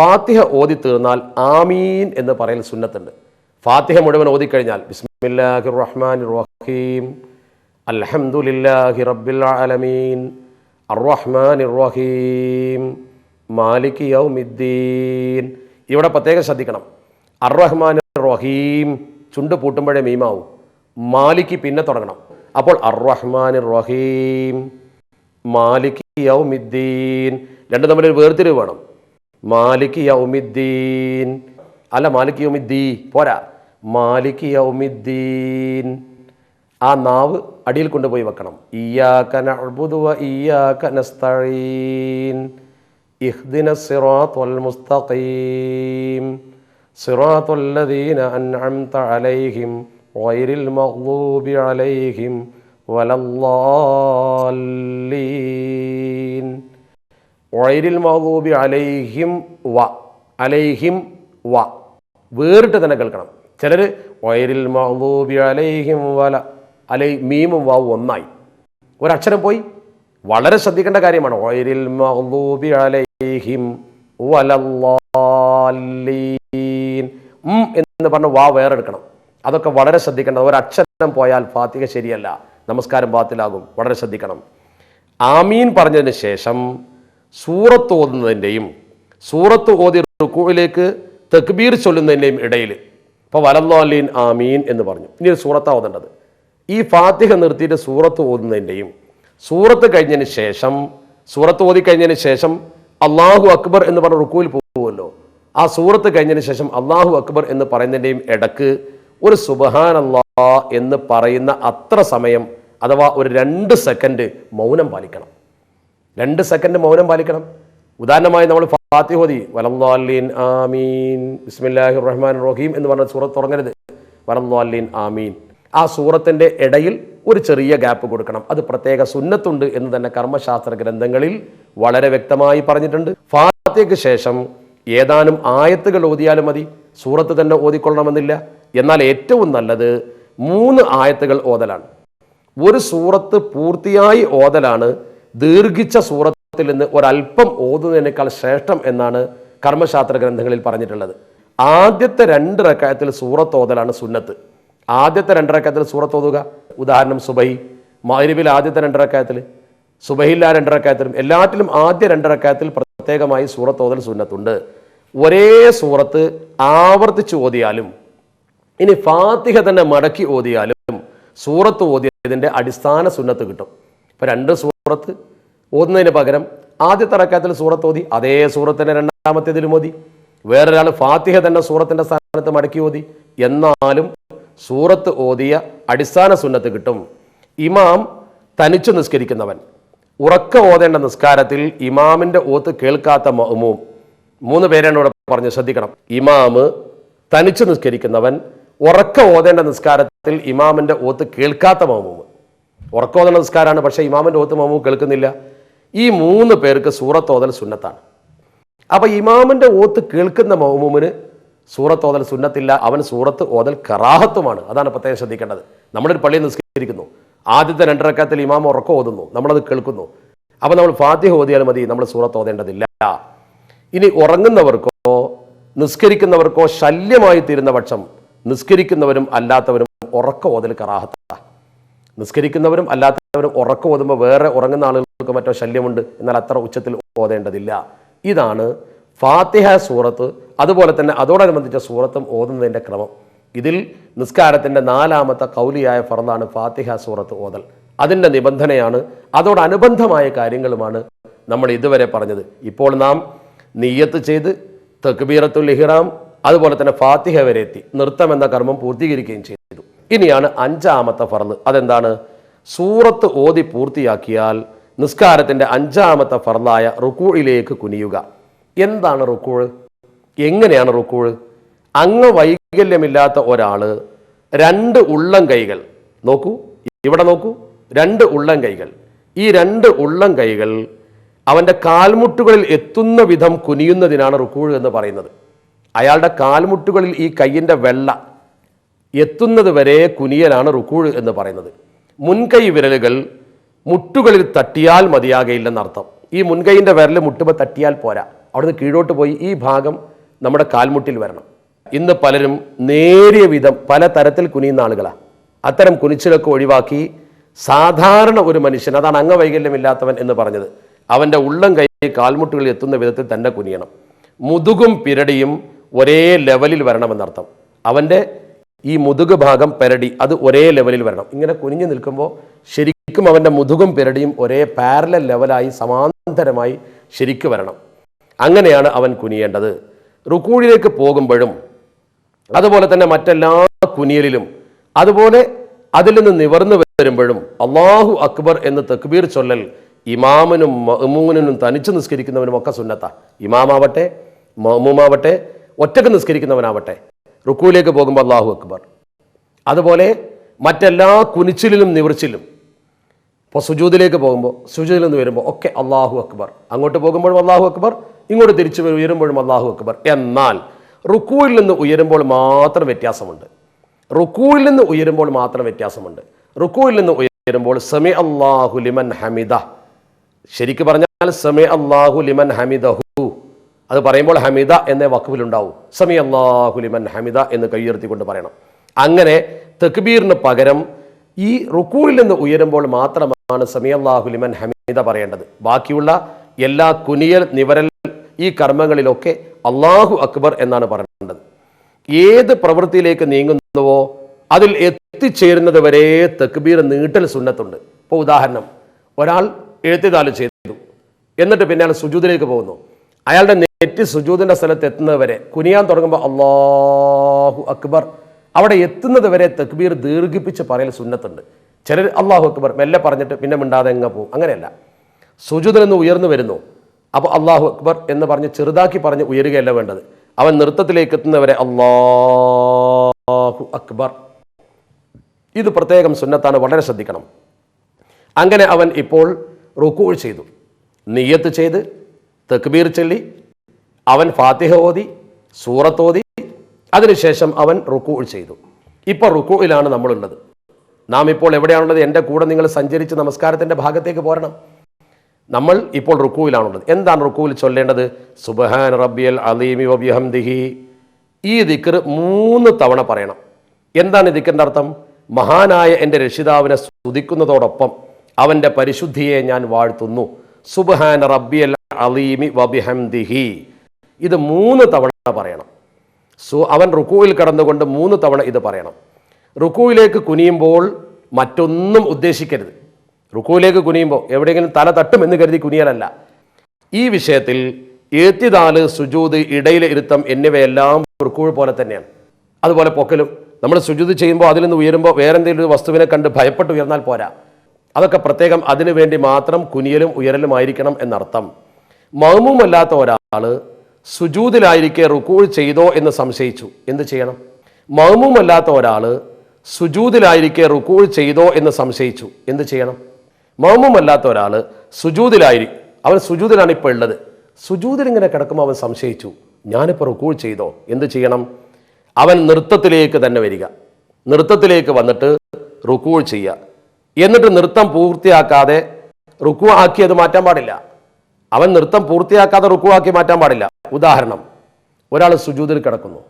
ഫാത്തിഹ ഓതി തീർന്നാൽ ആമീൻ എന്ന് പറയൽ സുന്നത്തുണ്ട്. ഫാത്തിഹ മുഴുവൻ ഓതിക്കഴിഞ്ഞാൽ ബിസ്മില്ലാഹിർ റഹ്മാനിർ റഹീം അൽഹംദുലില്ലാഹി റബ്ബിൽ ആലമീൻ അർറഹ്മാനിർ റഹീം മാലികി യൗമിദ്ദീൻ. ഇവിടെ പ്രത്യേകം ശ്രദ്ധിക്കണം. അർറഹ്മാനിർ റഹീം ചുണ്ട് പൂട്ടുമ്പോഴേ മീമാവും, മാലികി പിന്നെ തുടങ്ങണം. അപ്പോൾ അർറഹ്മാനിർ റഹീം മാലികി യൗമിദ്ദീൻ രണ്ടും തമ്മിലൊരു വേർതിരിവ് വേണം. മാലികി യൗമിദ്ദീൻ അല്ല, മാലികി യൗമിദ്ദീ പോരാ, മാലികി യൗമിദ്ദീൻ. ആ നാവ് അടിയിൽ കൊണ്ടുപോയി വെക്കണം. ഇയ്യാക നഅ്ബുദു വ ഇയ്യാക നസ്തഈൻ ഇഹ്ദിനസ് സിറാത്തൽ മുസ്തഖീം സിറാത്തൽ ലദീന അൻഅംത അലൈഹിം ഗൈറിൽ മഗ്ദൂബി അലൈഹിം വലല്ലാലീൻ. ഗൈറിൽ മഗ്ദൂബി അലൈഹിം വ വേറിട്ട് തന്നെ കേൾക്കണം. ചിലർ ഗൈറിൽ മഗ്ദൂബി അലൈഹിം വല മീമും വാവും ഒന്നായി, ഒരക്ഷരം പോയി. വളരെ ശ്രദ്ധിക്കേണ്ട കാര്യമാണ്. ഗൈറിൽ മഗ്ദൂബി അലൈഹിം വലല്ലാലീൻ എന്ന് പറഞ്ഞ വാ വേറെ എടുക്കണം. അതൊക്കെ വളരെ ശ്രദ്ധിക്കേണ്ടത്. ഒരക്ഷരം പോയാൽ ഫാത്തിഹ ശരിയല്ല, നമസ്കാരം ബാത്തിലാകും. വളരെ ശ്രദ്ധിക്കണം. ആമീൻ പറഞ്ഞതിന് ശേഷം സൂറത്ത് ഓതുന്നതിൻ്റെയും സൂറത്ത് ഓതി റുക്കൂഇലേക്ക് തക്ബീർ ചൊല്ലുന്നതിൻ്റെയും ഇടയിൽ ഇപ്പോൾ വലല്ലാലീൻ ആമീൻ എന്ന് പറഞ്ഞു. ഇനി ഒരു സൂറത്താണ് ഓതേണ്ടത്. ഈ ഫാത്തിഹ നിർത്തിയിട്ട് സൂറത്ത് ഓതുന്നതിൻ്റെയും സൂറത്ത് കഴിഞ്ഞതിന് ശേഷം സൂറത്ത് ഓതി കഴിഞ്ഞതിന് ശേഷം അള്ളാഹു അക്ബർ എന്ന് പറഞ്ഞ റുക്കൂയിൽ പോകുമല്ലോ, ആ സൂറത്ത് കഴിഞ്ഞതിന് ശേഷം അള്ളാഹു അക്ബർ എന്ന് പറയുന്നതിൻ്റെയും ഇടക്ക് ഒരു സുബ്ഹാനല്ലാഹ് എന്ന് പറയുന്ന അത്ര സമയം, അഥവാ ഒരു 2 സെക്കൻഡ് മൗനം പാലിക്കണം. 2 സെക്കൻഡ് മൗനം പാലിക്കണം. ഉദാഹരണമായി നമ്മൾ ഫാത്തിഹ ഓതി വലല്ലാലീൻ ആമീൻ ബിസ്മില്ലാഹിർ റഹ്മാനിർ റഹീം എന്ന് പറഞ്ഞ സൂറത്ത് തുടങ്ങരുത്. വലല്ലാലീൻ ആമീൻ. ആ സൂറത്തിൻ്റെ ഇടയിൽ ഒരു ചെറിയ ഗ്യാപ്പ് കൊടുക്കണം. അത് പ്രത്യേക സുന്നത്തുണ്ട് എന്ന് തന്നെ കർമ്മശാസ്ത്ര ഗ്രന്ഥങ്ങളിൽ വളരെ വ്യക്തമായി പറഞ്ഞിട്ടുണ്ട്. ഫാത്തിഹയ്ക്ക് ശേഷം ഏതാനും ആയത്തുകൾ ഓതിയാലും മതി, സൂറത്ത് തന്നെ ഓതിക്കൊള്ളണമെന്നില്ല. എന്നാൽ ഏറ്റവും നല്ലത് 3 ആയത്തുകൾ ഓതലാണ്. ഒരു സൂറത്ത് പൂർത്തിയായി ഓതലാണ് ദീർഘിച്ച സൂറത്തിൽ നിന്ന് ഒരല്പം ഓതുന്നതിനേക്കാൾ ശ്രേഷ്ഠം എന്നാണ് കർമ്മശാസ്ത്ര ഗ്രന്ഥങ്ങളിൽ പറഞ്ഞിട്ടുള്ളത്. ആദ്യത്തെ 2 റക്അത്തിൽ സൂറത്ത് ഓതലാണ് സുന്നത്ത്. ആദ്യത്തെ 2 റക്അത്തിൽ സൂറത്ത് ഓതുക. ഉദാഹരണം സുബഹി, മഗ്രിബിൽ ആദ്യത്തെ 2 റക്അത്തിൽ, സുബഹിയിലെ 2 റക്അത്തിലും എല്ലാറ്റിലും ആദ്യ 2 റക്അത്തിൽ പ്രത്യേകമായി സൂറത്ത് ഓതൽ സുന്നത്തുണ്ട്. ഒരേ സൂറത്ത് ആവർത്തിച്ച് ഓതിയാലും ഇനി ഫാത്തിഹ തന്നെ മടക്കി ഓതിയാലും സൂറത്ത് ഓതിയതിൻ്റെ അടിസ്ഥാന സുന്നത്ത് കിട്ടും. ഇപ്പം 2 സൂറത്ത് ഓതുന്നതിന് പകരം ആദ്യത്തെ റക്അത്തിൽ സൂറത്ത് ഓതി അതേ സൂറത്തിൻ്റെ രണ്ടാമത്തേതിലും ഓതി, വേറൊരാൾ ഫാത്തിഹ തന്നെ സൂറത്തിൻ്റെ സ്ഥാനത്ത് മടക്കി ഓതി, എന്നാലും സൂറത്ത് ഓതിയ അടിസ്ഥാന സുന്നത്ത് കിട്ടും. ഇമാം തനിച്ചു നിസ്കരിക്കുന്നവൻ, ഉറക്ക ഓതേണ്ട നിസ്കാരത്തിൽ ഇമാമിൻ്റെ ഓത്ത് കേൾക്കാത്ത മഅ്മൂം, 3 പേരാണ് ഇവിടെ പറഞ്ഞ് ശ്രദ്ധിക്കണം. ഇമാമ്, തനിച്ചു നിസ്കരിക്കുന്നവൻ, ഉറക്ക ഓതേണ്ട നിസ്കാരത്തിൽ ഇമാമിൻ്റെ ഓത്ത് കേൾക്കാത്ത മഅ്മൂം. ഉറക്ക ഓതേണ്ട നിസ്കാരമാണ്, പക്ഷേ ഇമാമിൻ്റെ ഓത്ത് മഅ്മൂം കേൾക്കുന്നില്ല. ഈ 3 പേർക്ക് സൂറത്ത് ഓതൽ സുന്നത്താണ്. അപ്പോൾ ഇമാമിൻ്റെ ഓത്ത് കേൾക്കുന്ന മഅ്മൂമിന് സൂറത്ത് ഓതൽ സുന്നത്തില്ല, അവൻ സൂറത്ത് ഓതൽ കറാഹത്തുമാണ്. അതാണ് പ്രത്യേകം ശ്രദ്ധിക്കേണ്ടത്. നമ്മളൊരു പള്ളിയിൽ നിസ്കരിക്കുന്നു, ആദ്യത്തെ 2 റക്അത്തിൽ ഇമാം ഉറക്കം ഓതുന്നു, നമ്മളത് കേൾക്കുന്നു. അപ്പോൾ നമ്മൾ ഫാത്തിഹ ഓതിയാൽ മതി, നമ്മൾ സൂറത്ത് ഓതേണ്ടതില്ല. ഇനി ഉറങ്ങുന്നവർക്കോ നിസ്കരിക്കുന്നവർക്കോ ശല്യമായി തീരുന്ന പക്ഷം നിസ്കരിക്കുന്നവരും അല്ലാത്തവരും ഉറക്ക ഓതൽ കറാഹത്താണ്. നിസ്കരിക്കുന്നവരും അല്ലാത്തവരും ഉറക്കം ഓതുമ്പോൾ വേറെ ഉറങ്ങുന്ന ആളുകൾക്ക് മറ്റോ ശല്യമുണ്ട്, എന്നാൽ അത്ര ഉച്ചത്തിൽ ഓതേണ്ടതില്ല. ഇതാണ് ഫാത്തിഹ സൂറത്ത്, അതുപോലെ തന്നെ അതോടനുബന്ധിച്ച സൂറത്തും ഓതുന്നതിൻ്റെ ക്രമം. ഇതിൽ നിസ്കാരത്തിൻ്റെ 4ാമത്തെ കൗലിയായ ഫർളാണ് ഫാത്തിഹ സൂറത്ത് ഓതൽ. അതിൻ്റെ നിബന്ധനയാണ്, അതോടനുബന്ധമായ കാര്യങ്ങളുമാണ് നമ്മൾ ഇതുവരെ പറഞ്ഞത്. ഇപ്പോൾ നാം നിയ്യത്ത് ചെയ്ത് തക്ബീറത്തുൽ ഇഹ്റാം അതുപോലെ തന്നെ ഫാത്തിഹ വരെ എത്തി, നൃത്തം എന്ന കർമ്മം പൂർത്തീകരിക്കുകയും ചെയ്തു. ഇനിയാണ് 5ാമത്തെ ഫർള്. അതെന്താണ്? സൂറത്ത് ഓതി പൂർത്തിയാക്കിയാൽ നിസ്കാരത്തിൻ്റെ 5ാമത്തെ ഫർളായ റുക്കൂഇലേക്ക് കുനിയുക. എന്താണ് റുക്കൂഴ്? എങ്ങനെയാണ് റുക്കൂഴ്? അംഗവൈകല്യമില്ലാത്ത ഒരാൾ 2 ഉള്ളം കൈകൾ, നോക്കൂ ഇവിടെ നോക്കൂ, 2 ഉള്ളം കൈകൾ, ഈ 2 ഉള്ളം കൈകൾ അവൻ്റെ കാൽമുട്ടുകളിൽ എത്തുന്ന വിധം കുനിയുന്നതിനാണ് റുക്കൂഴ് എന്ന് പറയുന്നത്. അയാളുടെ കാൽമുട്ടുകളിൽ ഈ കൈയിൻ്റെ വെള്ള എത്തുന്നത് വരെ കുനിയലാണ് റുക്കൂഴ് എന്ന് പറയുന്നത്. മുൻകൈ വിരലുകൾ മുട്ടുകളിൽ തട്ടിയാൽ മതിയാകയില്ലെന്നർത്ഥം. ഈ മുൻകൈയിൻ്റെ വിരൽ മുട്ടുമ്പോൾ തട്ടിയാൽ പോരാ, അവിടുന്ന് കീഴോട്ട് പോയി ഈ ഭാഗം നമ്മുടെ കാൽമുട്ടിൽ വരണം. ഇന്ന് പലരും നേരിയ വിധം പല തരത്തിൽ കുനിയുന്ന ആളുകളാണ്. അത്തരം കുനിച്ചിലൊക്കെ ഒഴിവാക്കി സാധാരണ ഒരു മനുഷ്യൻ, അതാണ് അംഗവൈകല്യമില്ലാത്തവൻ എന്ന് പറഞ്ഞത്, അവൻ്റെ ഉള്ളം കൈ കാൽമുട്ടുകളിൽ എത്തുന്ന വിധത്തിൽ തന്നെ കുനിയണം. മുതുകും പിരടിയും ഒരേ ലെവലിൽ വരണമെന്നർത്ഥം. അവൻ്റെ ഈ മുതുക് ഭാഗം പെരടി അത് ഒരേ ലെവലിൽ വരണം. ഇങ്ങനെ കുനിഞ്ഞു നിൽക്കുമ്പോൾ ശരിക്കും അവൻ്റെ മുതുകും പിരടിയും ഒരേ പാരലൽ ലെവലായി സമാന്തരമായി ശരിക്ക് വരണം. അങ്ങനെയാണ് അവൻ കുനിയേണ്ടത്. റുക്കൂഴിലേക്ക് പോകുമ്പോഴും അതുപോലെ തന്നെ മറ്റെല്ലാ കുനിയലിലും അതുപോലെ അതിൽ നിന്ന് നിവർന്നു വരുമ്പോഴും അല്ലാഹു അക്ബർ എന്ന് തക്ബീർ ചൊല്ലൽ ഇമാമിനും മഅ്മൂമിനും തനിച്ച് നിസ്കരിക്കുന്നവനും ഒക്കെ സുന്നത്താ. ഇമാമാവട്ടെ മഅ്മൂമാവട്ടെ ഒറ്റക്ക് നിസ്കരിക്കുന്നവനാവട്ടെ റുക്കൂയിലേക്ക് പോകുമ്പോൾ അല്ലാഹു അക്ബർ. അതുപോലെ മറ്റെല്ലാ കുനിച്ചിലും നിവർച്ചിലും ഇപ്പോൾ സുജൂദിലേക്ക് പോകുമ്പോൾ സുജൂദിൽ നിന്ന് വരുമ്പോൾ ഒക്കെ അല്ലാഹു അക്ബർ, അങ്ങോട്ട് പോകുമ്പോഴും അല്ലാഹു അക്ബർ, ഇങ്ങോട്ട് തിരിച്ചു ഉയരുമ്പോഴും അല്ലാഹു അക്ബർ. എന്നാൽ റുക്കൂയിൽ നിന്ന് ഉയരുമ്പോൾ മാത്രം വ്യത്യാസമുണ്ട്. റുക്കൂയിൽ നിന്ന് ഉയരുമ്പോൾ മാത്രം വ്യത്യാസമുണ്ട്. റുക്കൂയിൽ നിന്ന് ഉയരുമ്പോൾ സമി അല്ലാഹു ലിമൻ ഹമിദ, ശരിക്ക് പറഞ്ഞാൽ സമി അല്ലാഹു ലിമൻ ഹമിദഹു, അത് പറയുമ്പോൾ ഹമിദ എന്ന വഖഫിലുണ്ടാവും. സമി അല്ലാഹു ലിമൻ ഹമിദ എന്ന് കൈയുയർത്തിക്കൊണ്ട് പറയണം. അങ്ങനെ തക്ബീറിന് പകരം ഈ റുക്കൂയിൽ നിന്ന് ഉയരുമ്പോൾ മാത്രമാണ് സമി അല്ലാഹു ലിമൻ ഹമിദ പറയേണ്ടത്. ബാക്കിയുള്ള എല്ലാ കുനിയൽ നിവരൽ ഈ കർമ്മങ്ങളിലൊക്കെ അല്ലാഹു അക്ബർ എന്നാണ് പറയേണ്ടത്. ഏത് പ്രവൃത്തിയിലേക്ക് നീങ്ങുന്നുവോ അതിൽ എത്തിച്ചേരുന്നത് വരെ തക്ബീർ നീട്ടൽ സുന്നത്തുണ്ട്. ഇപ്പോൾ ഉദാഹരണം, ഒരാൾ എഴുത്തിദാല് ചെയ്തു എന്നിട്ട് പിന്നെ അയാൾ സുജൂദിലേക്ക് പോകുന്നു. അയാളുടെ നെറ്റി സുജൂദിന്റെ സ്ഥലത്ത് എത്തുന്നത് വരെ കുനിയാൻ തുടങ്ങുമ്പോൾ അല്ലാഹു അക്ബർ, അവിടെ എത്തുന്നത് വരെ തക്ബീർ ദീർഘിപ്പിച്ച് പറയൽ സുന്നത്തുണ്ട്. ചിലർ അല്ലാഹു അക്ബർ മെല്ലെ പറഞ്ഞിട്ട് പിന്നെ മിണ്ടാതെ എങ്ങ പോകും. അങ്ങനെയല്ല, സുജൂദിൽ നിന്ന് ഉയർന്നു വരുന്നു, അപ്പോൾ അല്ലാഹു അക്ബർ എന്ന് പറഞ്ഞ് ചെറുതാക്കി പറഞ്ഞ് ഉയരുകയല്ല വേണ്ടത്. അവൻ നൃത്തത്തിലേക്ക് എത്തുന്നവരെ അല്ലാഹു അക്ബർ. ഇത് പ്രത്യേകം സുന്നത്താണ്, വളരെ ശ്രദ്ധിക്കണം. അങ്ങനെ അവൻ ഇപ്പോൾ റുക്കൂ ചെയ്തു, നിയ്യത്ത് ചെയ്ത് തക്ബീർ ചൊല്ലി അവൻ ഫാത്തിഹ ഓതി സൂറത്ത് ഓതി അതിനുശേഷം അവൻ റുക്കൂ ചെയ്തു. ഇപ്പോൾ റുക്കൂയിലാണ് നമ്മളുള്ളത്. നാം ഇപ്പോൾ എവിടെയാണുള്ളത്? എൻ്റെ കൂടെ നിങ്ങൾ സഞ്ചരിച്ച് നമസ്കാരത്തിൻ്റെ ഭാഗത്തേക്ക് പോരണം. നമ്മൾ ഇപ്പോൾ റുക്കൂയിലാണുള്ളത്. എന്താണ് റുക്കൂയിൽ ചൊല്ലേണ്ടത്? സുബ്ഹാന റബ്ബിയൽ അലീമി വബിഹംദിഹി. ഈ ദിക്ർ 3 തവണ പറയണം. എന്താണ് ഈ ദിക്റിൻ്റെ അർത്ഥം? മഹാനായ എൻ്റെ രക്ഷിതാവിനെ സ്തുതിക്കുന്നതോടൊപ്പം അവൻ്റെ പരിശുദ്ധിയെ ഞാൻ വാഴ്ത്തുന്നു. സുബ്ഹാന റബ്ബിയൽ അലീമി വബിഹംദിഹി. ഇത് 3 തവണ പറയണം. അവൻ റുക്കൂയിൽ കടന്നുകൊണ്ട് 3 തവണ ഇത് പറയണം. റുക്കൂയിലേക്ക് കുനിയുമ്പോൾ മറ്റൊന്നും ഉദ്ദേശിക്കരുത്. റുക്കൂയിലേക്ക് കുനിയുമ്പോൾ എവിടെയെങ്കിലും തല തട്ടും എന്ന് കരുതി കുനിയലല്ല. ഈ വിഷയത്തിൽ എഴുത്തിദാല്, സുജൂദ്, ഇടയിലെ ഇരുത്തം എന്നിവയെല്ലാം റുക്കൂൾ പോലെ തന്നെയാണ്. അതുപോലെ പൊക്കലും നമ്മൾ സുജൂദ് ചെയ്യുമ്പോൾ അതിൽ നിന്ന് ഉയരുമ്പോൾ വേറെ എന്തെങ്കിലും ഒരു വസ്തുവിനെ കണ്ട് ഭയപ്പെട്ട് ഉയർന്നാൽ പോരാ. അതൊക്കെ പ്രത്യേകം അതിനു വേണ്ടി മാത്രം കുനിയലും ഉയരലും ആയിരിക്കണം എന്നർത്ഥം. മഅ്മൂമല്ലാത്ത ഒരാൾ സുജൂദിലായിരിക്കെ റുക്കൂൾ ചെയ്തോ എന്ന് സംശയിച്ചു, എന്ത് ചെയ്യണം? മഅ്മൂമല്ലാത്ത ഒരാൾ സുജൂദിലായിരിക്കെ റുക്കൂൾ ചെയ്തോ എന്ന് സംശയിച്ചു, എന്ത് ചെയ്യണം? മഅ്മൂമല്ലാത്ത ഒരാൾ അവൻ സുജൂദിലാണ് ഇപ്പോൾ ഉള്ളത്. സുജൂദിൽ ഇങ്ങനെ കിടക്കുമ്പോൾ അവൻ സംശയിച്ചു, ഞാനിപ്പോൾ റുക്കൂൾ ചെയ്തോ, എന്ത് ചെയ്യണം? അവൻ നൃത്തത്തിലേക്ക് തന്നെ വരിക. നൃത്തത്തിലേക്ക് വന്നിട്ട് റുക്കൂൾ ചെയ്യുക. എന്നിട്ട് നൃത്തം പൂർത്തിയാക്കാതെ റുക്കൂ ആക്കി അത് മാറ്റാൻ പാടില്ല. അവൻ നൃത്തം പൂർത്തിയാക്കാതെ റുക്കൂ ആക്കി മാറ്റാൻ പാടില്ല. ഉദാഹരണം, ഒരാൾ സുജൂദിൽ കിടക്കുന്നു,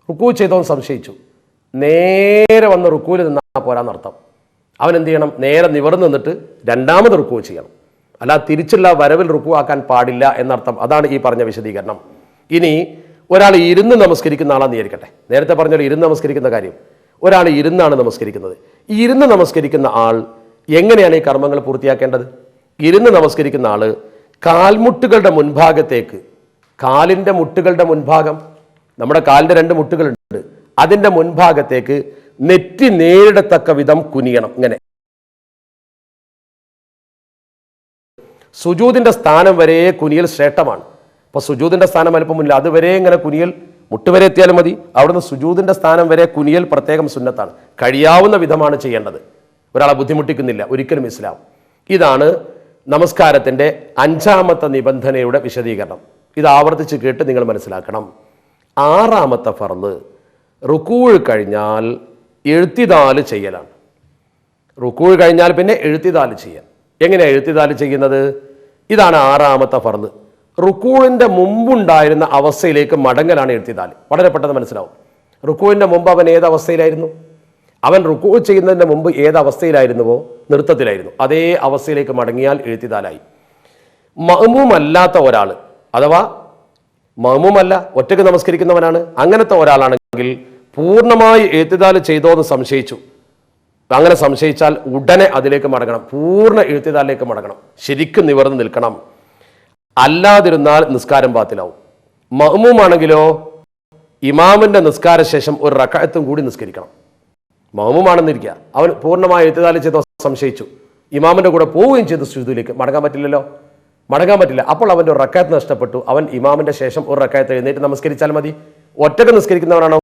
റുക്കൂ ചെയ്തോന്ന് സംശയിച്ചു, നേരെ വന്ന് റുക്കൂവിൽ നിന്നാൽ പോരാന്നർത്ഥം. അവൻ എന്ത് ചെയ്യണം? നേരെ നിവർന്ന് നിന്നിട്ട് 2ാമത് റുക്കൂ ചെയ്യണം. അല്ല തിരിച്ചുള്ള വരവിൽ റുക്കൂ ആക്കാൻ പാടില്ല എന്നർത്ഥം. അതാണ് ഈ പറഞ്ഞ വിശദീകരണം. ഇനി ഒരാൾ ഇരുന്ന് നമസ്കരിക്കുന്ന ആളാന്ന് വിചാരിക്കട്ടെ. നേരത്തെ പറഞ്ഞാൽ ഇരുന്ന് നമസ്കരിക്കുന്ന കാര്യം. ഒരാൾ ഇരുന്നാണ് നമസ്കരിക്കുന്നത്. ഈ ഇരുന്ന് നമസ്കരിക്കുന്ന ആൾ എങ്ങനെയാണ് ഈ കർമ്മങ്ങൾ പൂർത്തിയാക്കേണ്ടത്? ഇരുന്ന് നമസ്കരിക്കുന്ന ആൾ കാൽമുട്ടുകളുടെ മുൻഭാഗത്തേക്ക്, കാലിൻ്റെ മുട്ടുകളുടെ മുൻഭാഗം, നമ്മുടെ കാലിൻ്റെ 2 മുട്ടുകളുണ്ട്, അതിൻ്റെ മുൻഭാഗത്തേക്ക് നെറ്റി നേരിടത്തക്ക വിധം കുനിയണം. ഇങ്ങനെ സുജൂദിന്റെ സ്ഥാനം വരെ കുനിയൽ ശ്രേഷ്ഠമാണ്. അപ്പോൾ സുജൂദിന്റെ സ്ഥാനം അല്പമില്ല, അതുവരെ ഇങ്ങനെ കുനിയൽ, മുട്ടുവരെ എത്തിയാലും മതി. അവിടുന്ന് സുജൂദിന്റെ സ്ഥാനം വരെ കുനിയൽ പ്രത്യേകം സുന്നത്താണ്. കഴിയാവുന്ന വിധമാണ് ചെയ്യേണ്ടത്. ഒരാളെ ബുദ്ധിമുട്ടിക്കുന്നില്ല ഒരിക്കലും ഇസ്ലാം. ഇതാണ് നമസ്കാരത്തിൻ്റെ 5ാമത്തെ നിബന്ധനയുടെ വിശദീകരണം. ഇത് ആവർത്തിച്ച് കേട്ട് നിങ്ങൾ മനസ്സിലാക്കണം. 6ാമത്തെ ഫർള് റുക്കൂഴ് കഴിഞ്ഞാൽ എഴുത്തിദാല് ചെയ്യലാണ്. റുക്കൂഴ് കഴിഞ്ഞാൽ പിന്നെ എഴുത്തിദാല് ചെയ്യാൻ. എങ്ങനെയാണ് എഴുത്തിദാല് ചെയ്യുന്നത്? ഇതാണ് 6ാമത്തെ ഫർള്. റുക്കൂവിൻ്റെ മുമ്പുണ്ടായിരുന്ന അവസ്ഥയിലേക്ക് മടങ്ങലാണ് എഴുത്തിദാൽ. വളരെ പെട്ടെന്ന് മനസ്സിലാവും. റുക്കൂവിൻ്റെ മുമ്പ് അവൻ ഏത് അവസ്ഥയിലായിരുന്നു? അവൻ റുക്കൂ ചെയ്യുന്നതിൻ്റെ മുമ്പ് ഏത് അവസ്ഥയിലായിരുന്നുവോ, നൃത്തത്തിലായിരുന്നു. അതേ അവസ്ഥയിലേക്ക് മടങ്ങിയാൽ എഴുത്തിദാലായി. മഅ്മൂമല്ലാത്ത ഒരാൾ, അഥവാ മഅ്മൂമല്ല, ഒറ്റയ്ക്ക് നമസ്കരിക്കുന്നവനാണ്, അങ്ങനത്തെ ഒരാളാണെങ്കിൽ പൂർണ്ണമായി എഴുത്തിദാൽ ചെയ്തോ എന്ന് സംശയിച്ചു. അങ്ങനെ സംശയിച്ചാൽ ഉടനെ അതിലേക്ക് മടങ്ങണം, പൂർണ്ണ എഴുത്തിദാലിലേക്ക് മടങ്ങണം, ശരിക്കും നിവർന്ന് നിൽക്കണം. അല്ലാതിരുന്നാൽ നിസ്കാരം ബാത്തിലാവും. മഅ്മൂമാണെങ്കിലോ ഇമാമിന്റെ നിസ്കാര ശേഷം ഒരു റക്അത്തും കൂടി നിസ്കരിക്കണം. മഅ്മൂമാണെന്നിരിക്കുക, അവൻ പൂർണ്ണമായി എഴുത്തിദാൽ ചെയ്തോ സംശയിച്ചു, ഇമാമിന്റെ കൂടെ പോവുകയും ചെയ്തു സുജൂദിലേക്ക്, മടങ്ങാൻ പറ്റില്ലല്ലോ, മടങ്ങാൻ പറ്റില്ല. അപ്പോൾ അവൻ്റെ ഒരു റക്അത്ത് നഷ്ടപ്പെട്ടു. അവൻ ഇമാമിന്റെ ശേഷം ഒരു റക്അത്ത് എഴുന്നേറ്റ് നമസ്കരിച്ചാൽ മതി. ഒറ്റക്ക് നിസ്കരിക്കുന്നവനാണോ